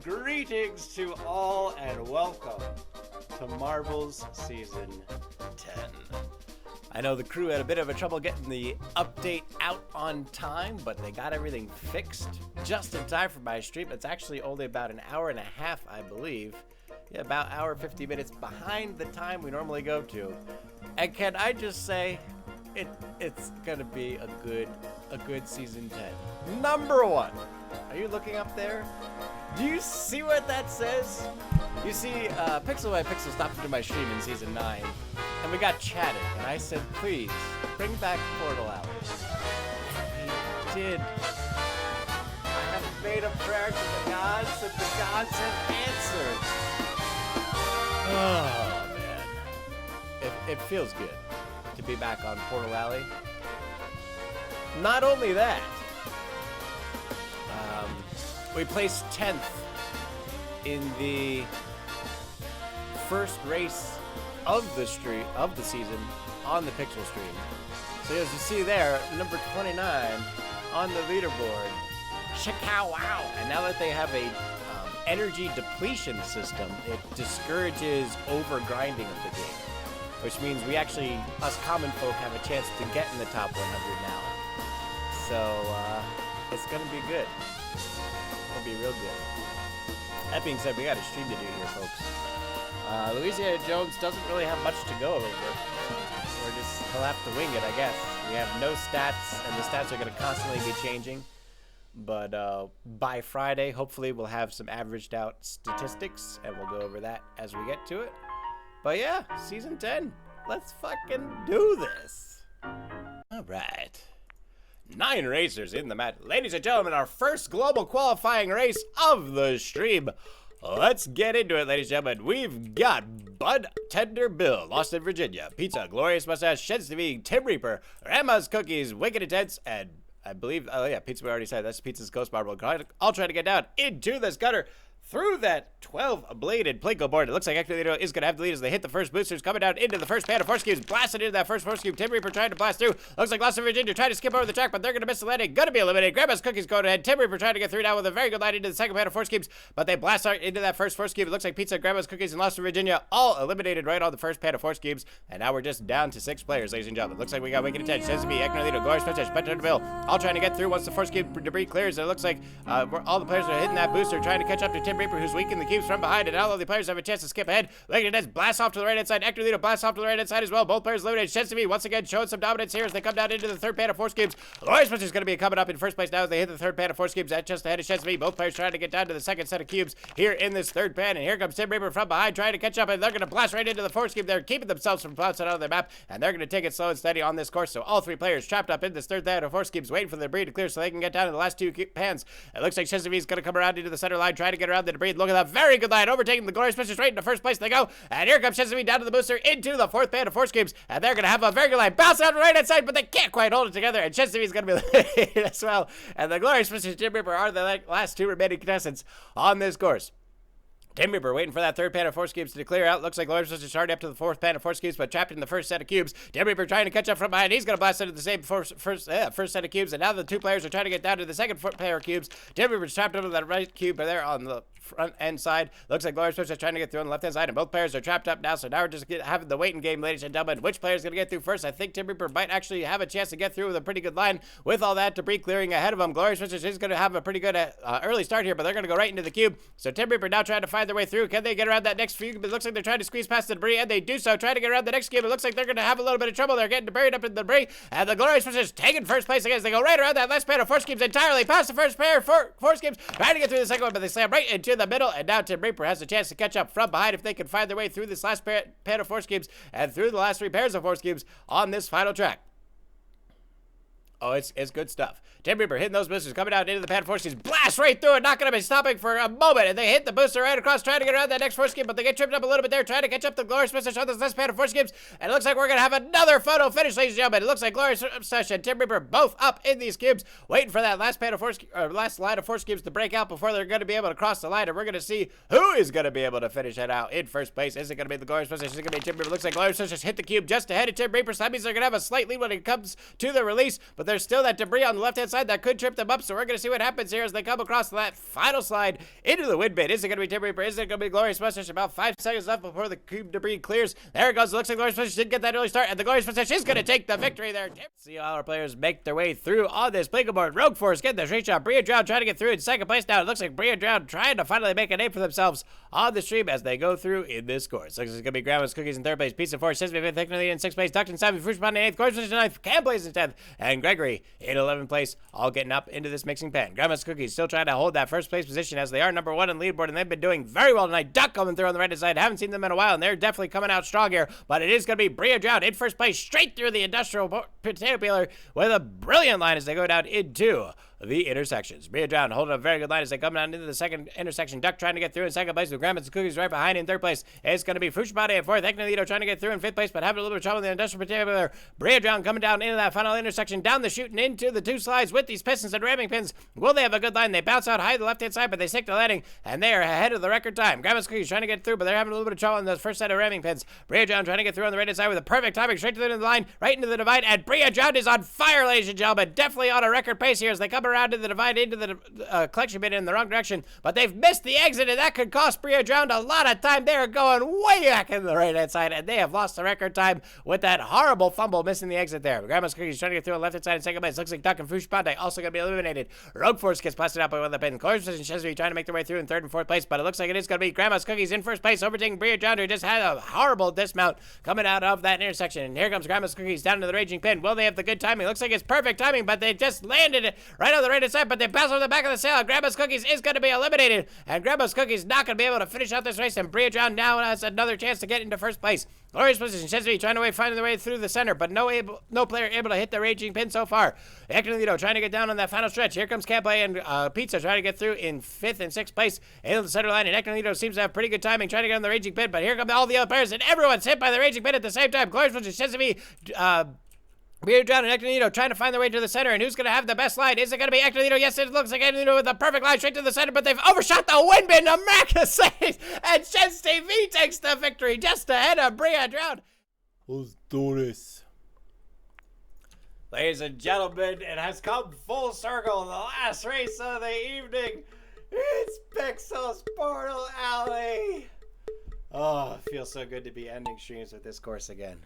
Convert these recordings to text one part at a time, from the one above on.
Greetings to all and welcome to Marbles Season 10. I know the crew had a bit of a trouble getting the update out on time, but they got everything fixed just in time for my stream. It's actually only about an hour and a half, I believe. Yeah, about hour 50 minutes behind the time we normally go to. And can I just say, it's gonna be a good Season 10. Number 1. Are you looking up there? Do you see what that says? You see, Pixel by Pixel stopped into my stream in Season 9, and we got chatting, and I said, please, bring back Portal Alley. He did. I have made a prayer to the gods, and the gods have answered. Oh, man. It feels good to be back on Portal Alley. Not only that, we placed 10th in the first race of the season on the Pixel stream. So as you see there, number 29 on the leaderboard. Chicka wow! And now that they have a energy depletion system, it discourages over-grinding of the game, which means we actually, us common folk, have a chance to get in the top 100 now. So it's gonna be good. It'll be real good. That being said, we got a stream to do here, folks. Louisiana Jones doesn't really have much to go over. He'll have to wing it, I guess. We have no stats, and the stats are going to constantly be changing. But by Friday, hopefully, we'll have some averaged out statistics, and we'll go over that as we get to it. But yeah, Season 10. Let's fucking do this. All right. 9 racers in the match. Ladies and gentlemen, our first global qualifying race of the stream. Let's get into it, ladies and gentlemen. We've got Bud Tender Bill, Lost in Virginia, Pizza, Glorious Mustache, Sheds TV, Tim Reaper, Grandma's Cookies, Wicked Intense, and I believe, oh yeah, Pizza we already said, that's Pizza's Ghost Marble. I'll try to get down into this gutter. Through that 12-bladed Plinko board, it looks like Ectolito is going to have the lead as they hit the first boosters, coming down into the first pan of force cubes, blasted into that first force cube. Tim Reaper trying to blast through. Looks like Lost in Virginia trying to skip over the track, but they're going to miss the landing. Going to be eliminated. Grandma's Cookies going ahead. Tim Reaper trying to get through now with a very good line into the second pan of force cubes, but they blast out into that first force cube. It looks like Pizza, Grandma's Cookies, and Lost in Virginia all eliminated right on the first pan of force cubes, and now we're just down to 6 players, ladies and gentlemen. Looks like we got Wicked Intense, Sesame, Ectolito, Glorious Mustache, Bud Tender Bill, all trying to get through once the force cube debris clears. And it looks like all the players are hitting that booster, trying to catch up to Tim Reaper, who's weak in the cubes from behind, and now all the players have a chance to skip ahead. Wicked Intense blasts off to the right-hand side. Ectolito blasts off to the right-hand side as well. Both players eliminated. Sesame once again showing some dominance here as they come down into the third pan of force cubes. Glorious Mustache is going to be coming up in first place now as they hit the third pan of force cubes. That's just ahead of Sesame. Both players trying to get down to the second set of cubes here in this third pan, and here comes Tim Reaper from behind trying to catch up, and they're going to blast right into the force cube. They're keeping themselves from bouncing out of the map, and they're going to take it slow and steady on this course. So all 3 players trapped up in this third pan of force cubes, waiting for the debris to clear so they can get down to the last 2 pans. It looks like Sesame is going to come around into the center line, trying to get around the debris. Look at that very good line, overtaking the Glorious Mustache right into first place they go, and here comes Sesame down to the booster into the 4th pan of force cubes, and they're going to have a very good line bounce out the right hand side, but they can't quite hold it together, and Sesame is going to be eliminated as well, and the Glorious Mustache and Tim Reaper are the last 2 remaining contestants on this course. Tim Reaper waiting for that third pan of force cubes to clear out. Looks like Glorious Mustache already up to the 4th pan of force cubes, but trapped in the first set of cubes. Tim Reaper trying to catch up from behind. He's going to blast into the same first set of cubes, and now the 2 players are trying to get down to the second pair of cubes. Tim Reaper's trapped under that right cube there on the front end side. Looks like Glorious Mustache trying to get through on the left hand side, and both players are trapped up now, so now we're just having the waiting game, ladies and gentlemen. Which player is going to get through first? I think Tim Reaper might actually have a chance to get through with a pretty good line with all that debris clearing ahead of him. Glorious Mustache is going to have a pretty good early start here, but they're going to go right into the cube. So Tim Reaper now trying to find their way through. Can they get around that next cube? It looks like they're trying to squeeze past the debris, and they do so. Trying to get around the next cube. It looks like they're going to have a little bit of trouble. They're getting buried up in the debris, and the Glorious Mustache taking first place again as they go right around that last pair of force cubes entirely past the first pair of force cubes, trying to get through the second one, but they slam right into the middle, and now Tim Reaper has a chance to catch up from behind if they can find their way through this last pair of force cubes and through the last 3 pairs of force cubes on this final track. Oh, it's good stuff. Tim Reaper hitting those boosters, coming out into the pan of force cubes, blast right through it, not going to be stopping for a moment, and they hit the booster right across, trying to get around that next force cube, but they get tripped up a little bit there, trying to catch up the Glorious Mustache on this last pan of force cubes, and it looks like we're going to have another photo finish, ladies and gentlemen. It looks like Glorious Mustache and Tim Reaper both up in these cubes, waiting for that last pan of force, or last line of force cubes to break out before they're going to be able to cross the line, and we're going to see who is going to be able to finish it out in first place. Is it going to be the Glorious Mustache? Is it going to be Tim Reaper? It looks like Glorious Mustache hit the cube just ahead of Tim Reaper, so that means they're going to have a slight lead when it comes to the release, but there's still that debris on the left-hand side that could trip them up, so we're going to see what happens here as they come across that final slide into the wind bin. Is it going to be Tim Reaper? Is it going to be Glorious Mustache? About 5 seconds left before the cube debris clears. There it goes. It looks like Glorious Mustache did get that early start, and the Glorious Mustache is going to take the victory there. See how our players make their way through on this Blinker board. Rogue Force getting the straight shot. Bria Drown trying to get through in second place now. It looks like Bria Drown trying to finally make a name for themselves on the stream as they go through in this course. Looks like it's going to be Grandma's Cookies in third place. Pizza 4, Sesame 5th, Technically in 6th place. Ducked in 7th, Fruit Spot in 8th, Glorious Mustache in 9th, Cam plays in 10th, and Gregory in 11th place, all getting up into this mixing pan. Grandma's Cookies still trying to hold that first place position as they are number 1 on the leaderboard, and they've been doing very well tonight. Duck coming through on the right side. Haven't seen them in a while, and they're definitely coming out strong here, but it is going to be Bria Drown in first place, straight through the industrial potato peeler with a brilliant line as they go down into the intersections. Bria Drown holding a very good line as they come down into the second intersection. Duck trying to get through in second place with Grandma's Cookies right behind in third place. It's going to be Fushibade in fourth. Ecnolito trying to get through in fifth place, but having a little bit of trouble in the industrial potato peeler. Bria Drown coming down into that final intersection, down the chute and into the 2 slides with these pistons and ramming pins. Will they have a good line? They bounce out high to the left-hand side, but they stick the landing, and they are ahead of the record time. Grandma's Cookies trying to get through, but they're having a little bit of trouble in the first set of ramming pins. Bria Drown trying to get through on the right-hand side with a perfect timing, straight to the end of the line, right into the divide, and Bria Drown is on fire, ladies and gentlemen. Definitely on a record pace here as they come around to the divide into the collection bin in the wrong direction, but they've missed the exit, and that could cost Bria Drown a lot of time. They're going way back in the right-hand side, and they have lost the record time with that horrible fumble missing the exit there. Grandma's Cookies trying to get through on the left-hand side in second place. Looks like Duck and Fushibande also going to be eliminated. Rogue Force gets blasted out by one of the pins. Glorious and Chesney trying to make their way through in third and fourth place, but it looks like it is going to be Grandma's Cookies in first place, overtaking Bria Drown, who just had a horrible dismount coming out of that intersection. And here comes Grandma's Cookies down to the raging pin. Will they have the good timing? Looks like it's perfect timing, but they just landed it right on the right-hand side, but they bounce over the back of the sail. Grandma's Cookies is going to be eliminated, and Grandma's Cookies not going to be able to finish out this race, and Bria Drown now has another chance to get into first place. Glorious Position, Chesney trying to find their way through the center, but no player able to hit the raging pin so far. Ecnolito trying to get down on that final stretch. Here comes Camplay and Pizza trying to get through in 5th and 6th place in the center line, and Ecnolito seems to have pretty good timing trying to get on the raging pin, but here come all the other players, and everyone's hit by the raging pin at the same time. Glorious Position, Chesney, Bria Drown and Ecnolito trying to find their way to the center, and who's going to have the best line? Is it going to be Ecnolito? Yes, it looks like Ecnolito with the perfect line straight to the center, but they've overshot the wind bin. America saves, and Chess TV takes the victory just ahead of Bria Drown. Let's do this. Ladies and gentlemen, it has come full circle. The last race of the evening. It's Pixel's Portal Alley. Oh, it feels so good to be ending streams with this course again.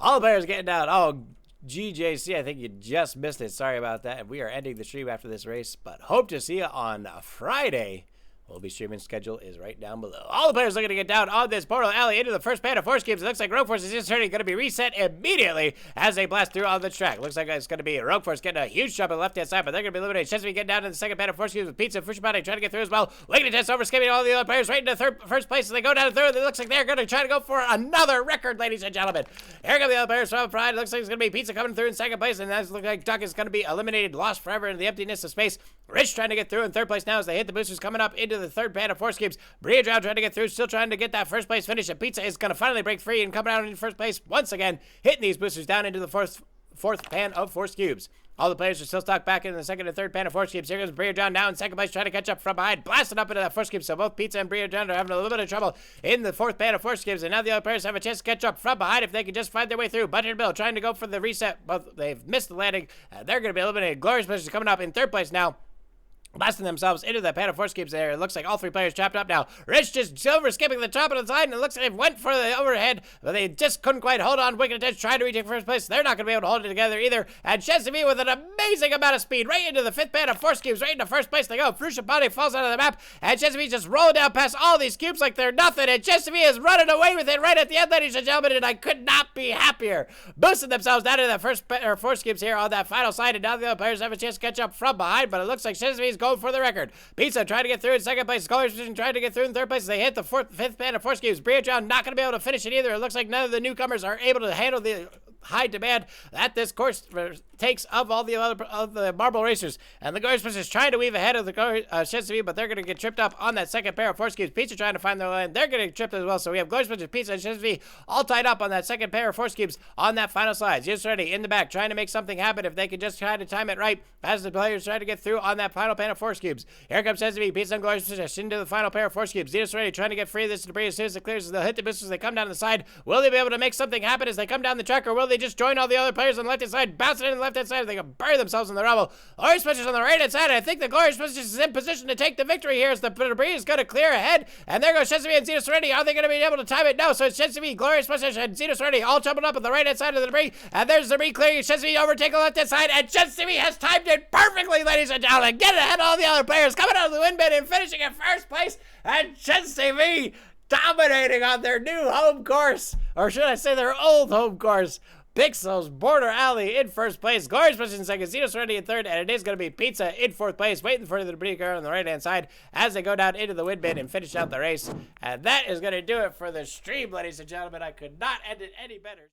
All the players getting down. Oh, GJC, I think you just missed it. Sorry about that. We are ending the stream after this race, but hope to see you on Friday. We'll be streaming schedule is right down below. All the players looking to get down on this Portal Alley into the first pan of Force Cubes. It looks like Rogue Force is just going to be reset immediately as they blast through on the track. Looks like it's going to be Rogue Force getting a huge jump on the left-hand side, but they're going to be eliminated. Chesney getting down to the second pan of Force Cubes with Pizza and Fushibade trying to get through as well. Wicked Test over skipping all the other players right into first place as they go down to third. It looks like they're going to try to go for another record, ladies and gentlemen. Here come the other players from Pride. It looks like it's going to be Pizza coming through in second place, and that looks like Duck is going to be eliminated, lost forever in the emptiness of space. Rich trying to get through in third place now as they hit the boosters coming up into the third pan of Force Cubes. Bria Drown trying to get through, still trying to get that first place finish, and Pizza is going to finally break free and come down in first place once again, hitting these boosters down into the fourth pan of Force Cubes. All the players are still stuck back in the second and third pan of Force Cubes. Here goes Bria Drown now in second place, trying to catch up from behind, blasting up into that Force Cube. So both Pizza and Bria Drown are having a little bit of trouble in the fourth pan of Force Cubes, and now the other players have a chance to catch up from behind if they can just find their way through. Butcher Bill trying to go for the reset, but they've missed the landing, and they're going to be eliminated. Glorious Position coming up in third place now, blasting themselves into that pan of Force Cubes there. It looks like all 3 players chopped up now. Rich just silver skipping the top of the line, and it looks like they went for the overhead, but they just couldn't quite hold on. Wicked Attention trying to reach first place. They're not going to be able to hold it together either. And Chesney with an amazing amount of speed right into the 5th pan of Force Cubes, right into first place they go. Fushibade falls out of the map, and Chesney just rolling down past all these cubes like they're nothing, and Chesney is running away with it right at the end, ladies and gentlemen, and I could not be happier. Boosting themselves down into the first Force Cubes here on that final side, and now the other players have a chance to catch up from behind, but it looks like Chesney is going for the record. Pizza trying to get through in second place. Glorious Position trying to get through in third place. They hit the fifth pan of Force Cubes. Bria Drown not going to be able to finish it either. It looks like none of the newcomers are able to handle the high demand that this course takes of all the other of the marble racers. And the Glorious Position is trying to weave ahead of the Chesney, but they're going to get tripped up on that second pair of Force Cubes. Pizza trying to find their line. They're going to get tripped as well. So we have Glorious Position, Pizza, and Chesney all tied up on that second pair of Force Cubes on that final slide. Just ready in the back, trying to make something happen if they can just try to time it right as the players try to get through on that final pan of Force Cubes. Here comes Chesney, Pizza, and Glorious Position into the final pair of Force Cubes. Just ready, trying to get free of this debris as soon as it clears. They'll hit the boosters. They come down the side. Will they be able to make something happen as they come down the track, or will they just join all the other players on the left-hand side, bounce it in the left-hand side, they can bury themselves in the rubble. Glorious Pushes on the right-hand side, and I think the Glorious Pushes is in position to take the victory here as the debris is going to clear ahead, and there goes Shensumi and Zeno Serenity. Are they going to be able to time it? No, so it's Shensumi, Glorious Pushes, and Zeno Serenity all jumping up on the right-hand side of the debris, and there's the debris clearing. Shensumi overtaking the left-hand side, and Shensumi has timed it perfectly, ladies and gentlemen. Get ahead of all the other players, coming out of the wind bin and finishing in first place, and Shensumi dominating on their new home course, or should I say their old home course. Pixel's Border Alley in first place, Glorious Push in second, Zeno Serenity in third, and it is going to be Pizza in fourth place, waiting for the debris car on the right-hand side as they go down into the wind bin and finish out the race. And that is going to do it for the stream, ladies and gentlemen. I could not end it any better.